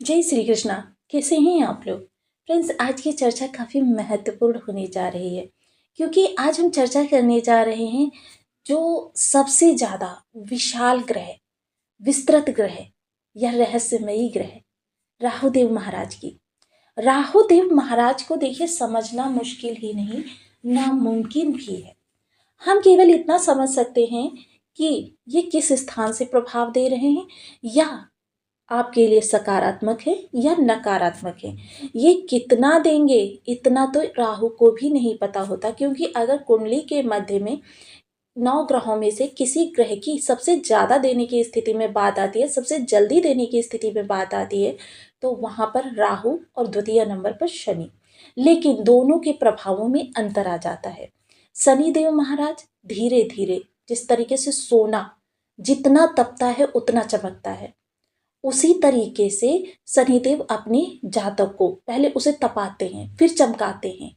जय श्री कृष्णा। कैसे हैं आप लोग? फ्रेंड्स, आज की चर्चा काफ़ी महत्वपूर्ण होने जा रही है, क्योंकि आज हम चर्चा करने जा रहे हैं जो सबसे ज़्यादा विशाल ग्रह, विस्तृत ग्रह या रहस्यमयी ग्रह, राहुदेव महाराज की। राहुदेव महाराज को देखिए, समझना मुश्किल ही नहीं, नामुमकिन भी है। हम केवल इतना समझ सकते हैं कि ये किस स्थान से प्रभाव दे रहे हैं, या आपके लिए सकारात्मक है या नकारात्मक है। ये कितना देंगे इतना तो राहु को भी नहीं पता होता, क्योंकि अगर कुंडली के मध्य में 9 ग्रहों में से किसी ग्रह की सबसे ज़्यादा देने की स्थिति में बात आती है, सबसे जल्दी देने की स्थिति में बात आती है, तो वहाँ पर राहु और द्वितीय नंबर पर शनि। लेकिन दोनों के प्रभावों में अंतर आ जाता है। शनिदेव महाराज धीरे धीरे, जिस तरीके से सोना जितना तपता है उतना चमकता है, उसी तरीके से शनिदेव अपने जातक को पहले उसे तपाते हैं फिर चमकाते हैं।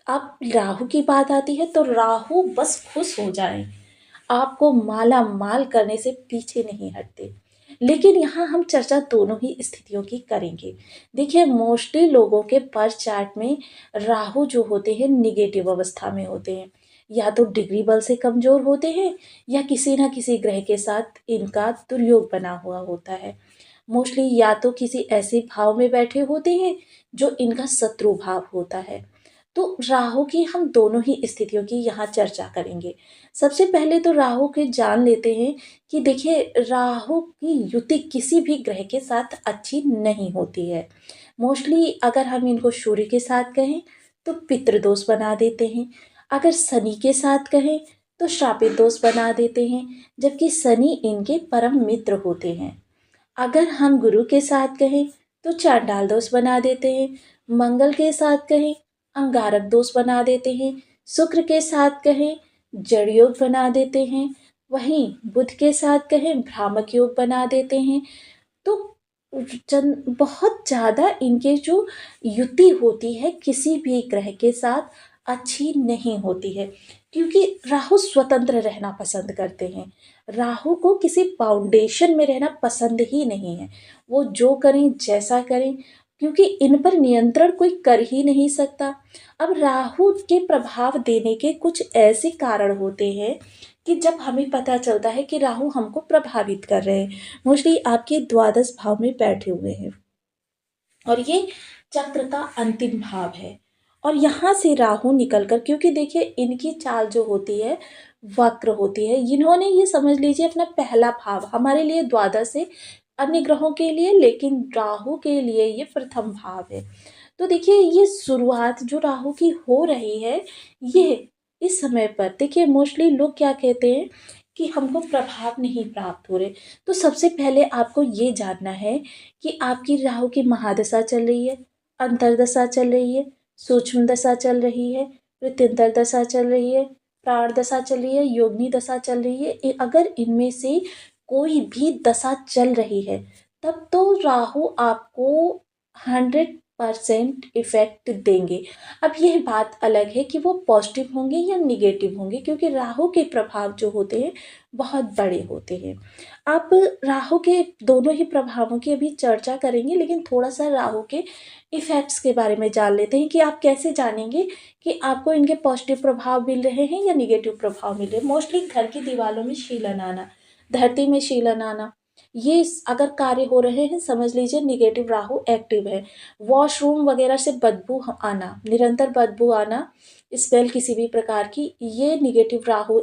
अब राहु की बात आती है तो राहु बस खुश हो जाए, आपको माला माल करने से पीछे नहीं हटते। लेकिन यहाँ हम चर्चा दोनों ही स्थितियों की करेंगे। देखिए, मोस्टली लोगों के बर्थ चार्ट में राहु जो होते हैं निगेटिव अवस्था में होते हैं, या तो डिग्री बल से कमजोर होते हैं, या किसी ना किसी ग्रह के साथ इनका दुर्योग बना हुआ होता है। मोस्टली या तो किसी ऐसे भाव में बैठे होते हैं जो इनका शत्रु भाव होता है। तो राहु की हम दोनों ही स्थितियों की यहाँ चर्चा करेंगे। सबसे पहले तो राहु के जान लेते हैं कि देखिए, राहु की युति किसी भी ग्रह के साथ अच्छी नहीं होती है। मोस्टली अगर हम इनको सूर्य के साथ कहें तो पितृदोष बना देते हैं, अगर शनि के साथ कहें तो श्रापित दोष बना देते हैं, जबकि शनि इनके परम मित्र होते हैं। अगर हम गुरु के साथ कहें तो चांडाल दोष बना देते हैं, मंगल के साथ कहें अंगारक दोष बना देते हैं, शुक्र के साथ कहें जड़ योग बना देते हैं, वहीं बुध के साथ कहें भ्रामक योग बना देते हैं। तो बहुत ज़्यादा इनके जो युति होती है किसी भी ग्रह के साथ अच्छी नहीं होती है, क्योंकि राहु स्वतंत्र रहना पसंद करते हैं। राहु को किसी फाउंडेशन में रहना पसंद ही नहीं है। वो जो करें जैसा करें, क्योंकि इन पर नियंत्रण कोई कर ही नहीं सकता। अब राहु के प्रभाव देने के कुछ ऐसे कारण होते हैं कि जब हमें पता चलता है कि राहु हमको प्रभावित कर रहे हैं, मोस्टली आपके द्वादश भाव में बैठे हुए हैं, और ये चक्र का अंतिम भाव है। और यहाँ से राहु निकलकर, क्योंकि देखिए इनकी चाल जो होती है वक्र होती है, इन्होंने ये समझ लीजिए अपना पहला भाव, हमारे लिए द्वादश है अन्य ग्रहों के लिए, लेकिन राहु के लिए ये प्रथम भाव है। तो देखिए, ये शुरुआत जो राहु की हो रही है, ये इस समय पर देखिए मोस्टली लोग क्या कहते हैं कि हमको प्रभाव नहीं प्राप्त हो रहे। तो सबसे पहले आपको ये जानना है कि आपकी राहु की महादशा चल रही है, अंतरदशा चल रही है, सूक्ष्म दशा चल रही है, वृत्तिंतर दशा चल रही है, प्राण दशा चल रही है, योगिनी दशा चल रही है। अगर इनमें से कोई भी दशा चल रही है, तब तो राहु आपको 100% इफेक्ट देंगे। अब यह बात अलग है कि वो पॉजिटिव होंगे या निगेटिव होंगे, क्योंकि राहु के प्रभाव जो होते हैं बहुत बड़े होते हैं। आप राहु के दोनों ही प्रभावों की अभी चर्चा करेंगे, लेकिन थोड़ा सा राहु के इफेक्ट्स के बारे में जान लेते हैं कि आप कैसे जानेंगे कि आपको इनके पॉजिटिव प्रभाव मिल रहे हैं या निगेटिव प्रभाव मिल रहे हैं। मोस्टली घर की दीवारों में शीलन आना, धरती में शीलन आना, ये अगर कार्य हो रहे हैं, समझ लीजिए निगेटिव राहु एक्टिव है। वॉशरूम वगैरह से बदबू आना, निरंतर बदबू आना, स्मेल किसी भी प्रकार की, ये निगेटिव राहु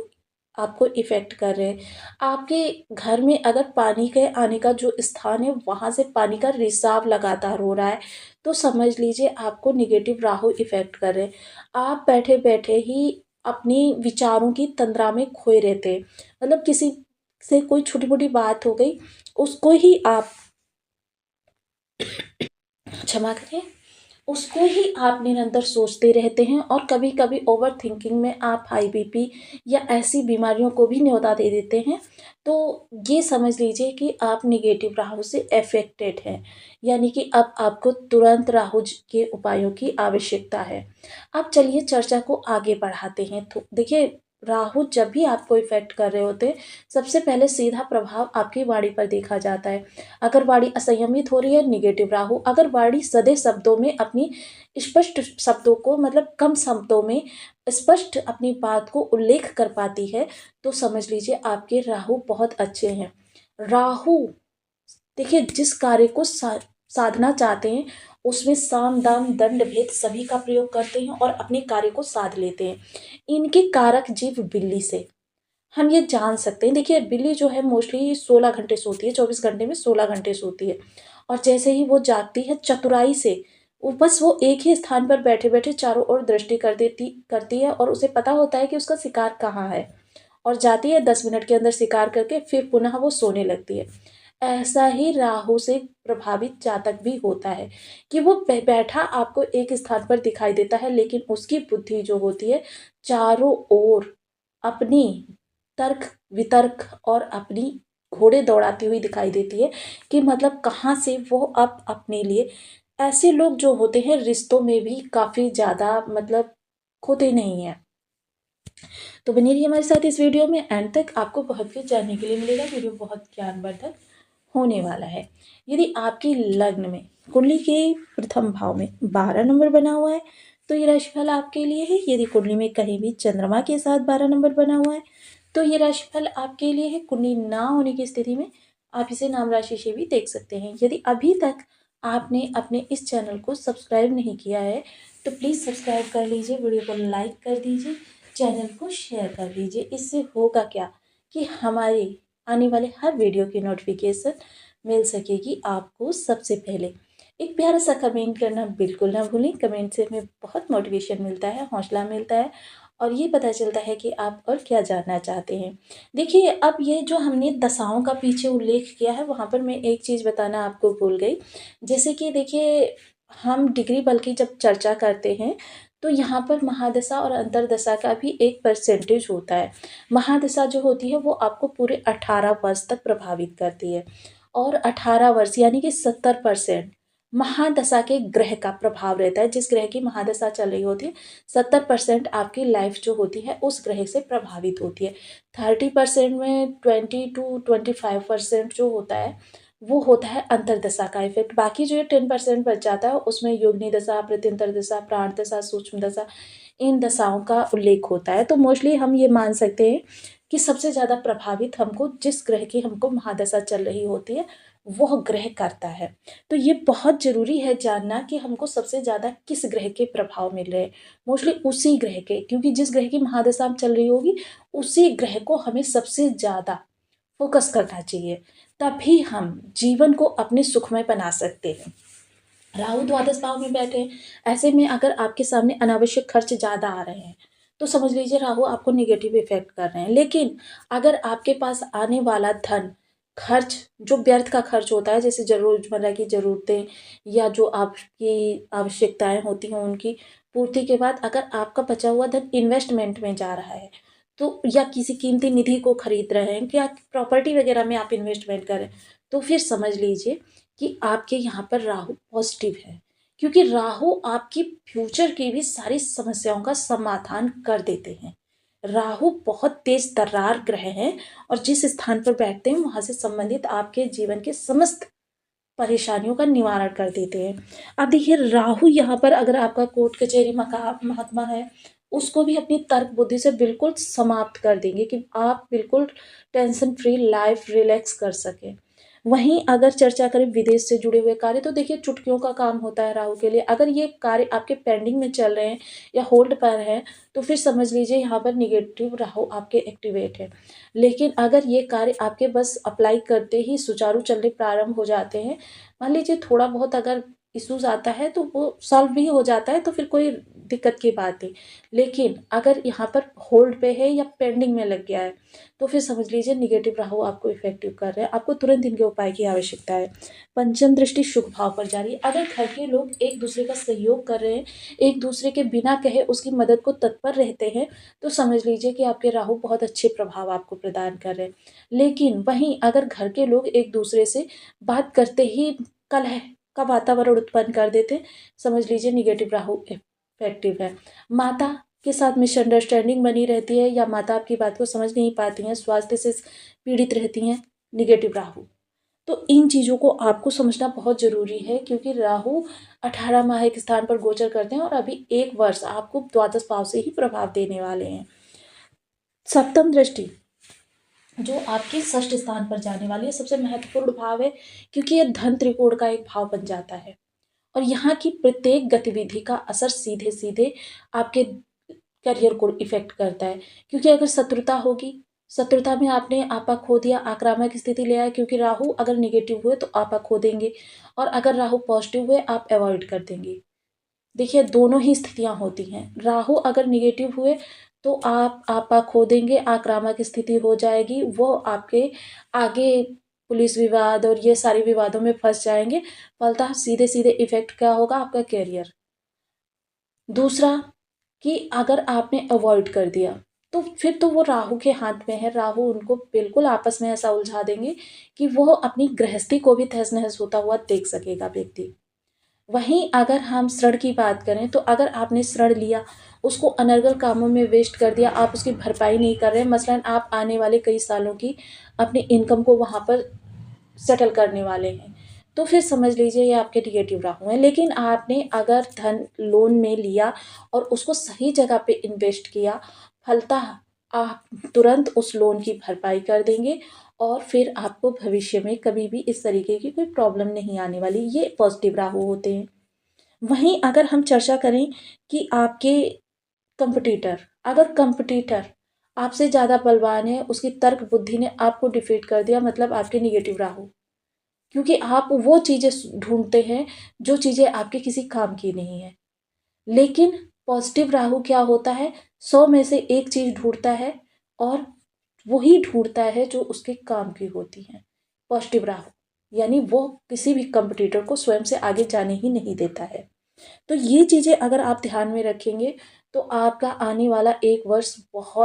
आपको इफेक्ट कर रहे हैं। आपके घर में अगर पानी के आने का जो स्थान है वहाँ से पानी का रिसाव लगातार हो रहा है, तो समझ लीजिए आपको निगेटिव राहु इफेक्ट कर रहे हैं। आप बैठे बैठे ही अपनी विचारों की तंद्रा में खोए रहते हैं, मतलब किसी से कोई छोटी मोटी बात हो गई, उसको ही आप क्षमा करें, उसको ही आप निरंतर सोचते रहते हैं, और कभी कभी ओवर थिंकिंग में आप हाई बीपी या ऐसी बीमारियों को भी न्योता दे देते हैं। तो ये समझ लीजिए कि आप निगेटिव राहु से अफेक्टेड हैं, यानी कि अब आपको तुरंत राहु के उपायों की आवश्यकता है। अब चलिए चर्चा को आगे बढ़ाते हैं। तो देखिए, राहु जब भी आपको इफेक्ट कर रहे होते हैं, सबसे पहले सीधा प्रभाव आपकी वाणी पर देखा जाता है। अगर वाणी असंयमित हो रही है, निगेटिव राहु। अगर वाणी सधे शब्दों में अपनी स्पष्ट शब्दों को, मतलब कम शब्दों में स्पष्ट अपनी बात को उल्लेख कर पाती है, तो समझ लीजिए आपके राहु बहुत अच्छे हैं। राहु देखिए, जिस कार्य को साधना चाहते हैं उसमें साम दाम दंड भेद सभी का प्रयोग करते हैं और अपने कार्य को साध लेते हैं। इनके कारक जीव बिल्ली से हम ये जान सकते हैं। देखिए, बिल्ली जो है मोस्टली 16 घंटे सोती है, 24 घंटे में 16 घंटे सोती है। और जैसे ही वो जागती है चतुराई से, वो एक ही स्थान पर बैठे बैठे चारों ओर दृष्टि करती है और उसे पता होता है कि उसका शिकार कहाँ है, और जाती है 10 मिनट के अंदर शिकार करके फिर पुनः वो सोने लगती है। ऐसा ही राहु से प्रभावित जातक भी होता है कि वो बैठा आपको एक स्थान पर दिखाई देता है, लेकिन उसकी बुद्धि जो होती है चारों ओर अपनी तर्क वितर्क और अपनी घोड़े दौड़ाती हुई दिखाई देती है, कि मतलब कहाँ से वो अब अपने लिए, ऐसे लोग जो होते हैं रिश्तों में भी काफ़ी ज़्यादा मतलब खोते नहीं हैं। तो बने रहिए हमारे साथ इस वीडियो में, एंड तक आपको बहुत कुछ जानने के लिए मिलेगा। वीडियो बहुत ज्ञानवर्धक होने वाला है। यदि आपकी लग्न में कुंडली के प्रथम भाव में 12 नंबर बना हुआ है तो ये राशिफल आपके लिए है। यदि कुंडली में कहीं भी चंद्रमा के साथ 12 नंबर बना हुआ है तो ये राशिफल आपके लिए है। कुंडली ना होने की स्थिति में आप इसे नाम राशि से भी देख सकते हैं। यदि अभी तक आपने अपने इस चैनल को सब्सक्राइब नहीं किया है तो प्लीज़ सब्सक्राइब कर लीजिए, वीडियो को लाइक कर दीजिए, चैनल को शेयर कर दीजिए। इससे होगा क्या कि हमारे आने वाले हर वीडियो की नोटिफिकेशन मिल सकेगी आपको सबसे पहले। एक प्यारा सा कमेंट करना बिल्कुल ना भूलें। कमेंट से हमें बहुत मोटिवेशन मिलता है, हौसला मिलता है और ये पता चलता है कि आप और क्या जानना चाहते हैं। देखिए, अब ये जो हमने दशाओं का पीछे उल्लेख किया है, वहाँ पर मैं एक चीज़ बताना आपको भूल गई। जैसे कि देखिए, हम डिग्री बल की जब चर्चा करते हैं तो यहाँ पर महादशा और अंतरदशा का भी एक परसेंटेज होता है। महादशा जो होती है वो आपको पूरे 18 वर्ष तक प्रभावित करती है, और 18 वर्ष यानी कि 70% महादशा के ग्रह का प्रभाव रहता है। जिस ग्रह की महादशा चल रही होती है 70% आपकी लाइफ जो होती है उस ग्रह से प्रभावित होती है। 30% में 20 to 25% जो होता है वो होता है अंतरदशा का इफेक्ट। बाकी जो ये 10% बच जाता है उसमें योगिनी दशा, प्रत्यंतर दशा, प्राण दशा, सूक्ष्म दशा, इन दशाओं का उल्लेख होता है। तो मोस्टली हम ये मान सकते हैं कि सबसे ज़्यादा प्रभावित हमको जिस ग्रह की हमको महादशा चल रही होती है वह ग्रह करता है। तो ये बहुत ज़रूरी है जानना कि हमको सबसे ज़्यादा किस ग्रह के प्रभाव मिल रहे हैं। मोस्टली उसी ग्रह के, क्योंकि जिस ग्रह की महादशा चल रही होगी उसी ग्रह को हमें सबसे ज़्यादा फोकस करना चाहिए, तभी हम जीवन को अपने सुखमय बना सकते हैं। राहु द्वादश भाव में बैठे हैं, ऐसे में अगर आपके सामने अनावश्यक खर्च ज़्यादा आ रहे हैं तो समझ लीजिए राहु आपको नेगेटिव इफेक्ट कर रहे हैं। लेकिन अगर आपके पास आने वाला धन खर्च जो व्यर्थ का खर्च होता है, जैसे रोजमर्रा की ज़रूरतें या जो आपकी आवश्यकताएं होती हैं उनकी पूर्ति के बाद अगर आपका बचा हुआ धन इन्वेस्टमेंट में जा रहा है, तो या किसी कीमती निधि को खरीद रहे हैं, या प्रॉपर्टी वगैरह में आप इन्वेस्टमेंट करें, तो फिर समझ लीजिए कि आपके यहाँ पर राहु पॉजिटिव है। क्योंकि राहु आपकी फ्यूचर की भी सारी समस्याओं का समाधान कर देते हैं। राहु बहुत तेज तर्रार ग्रह हैं और जिस स्थान पर बैठते हैं वहाँ से संबंधित आपके जीवन के समस्त परेशानियों का निवारण कर देते हैं। अब देखिए, राहु यहाँ पर अगर आपका कोर्ट कचहरी महकमा है उसको भी अपनी तर्क बुद्धि से बिल्कुल समाप्त कर देंगे कि आप बिल्कुल टेंशन फ्री लाइफ रिलैक्स कर सकें। वहीं अगर चर्चा करें विदेश से जुड़े हुए कार्य, तो देखिए चुटकियों का काम होता है राहु के लिए। अगर ये कार्य आपके पेंडिंग में चल रहे हैं या होल्ड पर हैं तो फिर समझ लीजिए यहाँ पर निगेटिव राहु आपके एक्टिवेट है। लेकिन अगर ये कार्य आपके बस अप्लाई करते ही सुचारू चलने प्रारंभ हो जाते हैं, मान लीजिए थोड़ा बहुत अगर इश्यूज आता है तो वो सॉल्व भी हो जाता है, तो फिर कोई दिक्कत की बात नहीं। लेकिन अगर यहाँ पर होल्ड पे है या पेंडिंग में लग गया है तो फिर समझ लीजिए निगेटिव राहु आपको इफेक्टिव कर रहे हैं। आपको तुरंत इनके उपाय की आवश्यकता है। पंचम दृष्टि शुभ भाव पर जा रही है। अगर घर के लोग एक दूसरे का सहयोग कर रहे हैं, एक दूसरे के बिना कहे उसकी मदद को तत्पर रहते हैं, तो समझ लीजिए कि आपके राहु बहुत अच्छे प्रभाव आपको प्रदान कर रहे हैं। लेकिन वहीं अगर घर के लोग एक दूसरे से बात करते ही कलह का वातावरण उत्पन्न कर देते, समझ लीजिए निगेटिव राहु इफेक्टिव है। माता के साथ मिसअंडरस्टैंडिंग बनी रहती है या माता आपकी बात को समझ नहीं पाती हैं, स्वास्थ्य से पीड़ित रहती हैं, नेगेटिव राहु। तो इन चीज़ों को आपको समझना बहुत ज़रूरी है क्योंकि राहु 18 माह के स्थान पर गोचर करते हैं और अभी 1 वर्ष आपको द्वादश भाव से ही प्रभाव देने वाले हैं। सप्तम दृष्टि जो आपके षष्ठ स्थान पर जाने वाली है, सबसे महत्वपूर्ण भाव है क्योंकि यह धन त्रिकोण का एक भाव बन जाता है और यहाँ की प्रत्येक गतिविधि का असर सीधे सीधे आपके करियर को इफेक्ट करता है। क्योंकि अगर शत्रुता होगी, शत्रुता में आपने आपा खो दिया, आक्रामक स्थिति ले आए, क्योंकि राहु अगर निगेटिव हुए तो आपा खो देंगे और अगर राहु पॉजिटिव हुए आप अवॉइड कर देंगे। देखिए दोनों ही स्थितियां होती हैं। राहु अगर निगेटिव हुए तो आप आपा खो देंगे, आक्रामक स्थिति हो जाएगी, वो आपके आगे पुलिस विवाद और ये सारे विवादों में फंस जाएंगे। फलतः सीधे सीधे इफेक्ट क्या होगा, आपका कैरियर। दूसरा कि अगर आपने अवॉइड कर दिया तो फिर तो वो राहु के हाथ में है, राहु उनको बिल्कुल आपस में ऐसा उलझा देंगे कि वो अपनी गृहस्थी को भी तहस नहस होता हुआ देख सकेगा व्यक्ति। वहीं अगर हम ऋण की बात करें तो अगर आपने ऋण लिया, उसको अनर्गल कामों में वेस्ट कर दिया, आप उसकी भरपाई नहीं कर रहे, मसलन आप आने वाले कई सालों की अपनी इनकम को वहाँ पर सेटल करने वाले हैं, तो फिर समझ लीजिए ये आपके निगेटिव राहु हैं। लेकिन आपने अगर धन लोन में लिया और उसको सही जगह पे इन्वेस्ट किया, फलतः आप तुरंत उस लोन की भरपाई कर देंगे और फिर आपको भविष्य में कभी भी इस तरीके की कोई प्रॉब्लम नहीं आने वाली। ये पॉजिटिव राहु होते हैं। वहीं अगर हम चर्चा करें कि आपके कंपटीटर, अगर कंपटीटर आपसे ज़्यादा बलवान है, उसकी तर्क बुद्धि ने आपको डिफीट कर दिया, मतलब आपके निगेटिव राहु। क्योंकि आप वो चीज़ें ढूंढते हैं जो चीज़ें आपके किसी काम की नहीं है। लेकिन पॉजिटिव राहु क्या होता है, 100 में से एक चीज़ ढूंढता है और वही ढूंढता है जो उसके काम की होती है। पॉजिटिव राहु यानी वो किसी भी कंपटीटर को स्वयं से आगे जाने ही नहीं देता है। तो ये चीज़ें अगर आप ध्यान में रखेंगे तो आपका आने वाला 1 वर्ष बहुत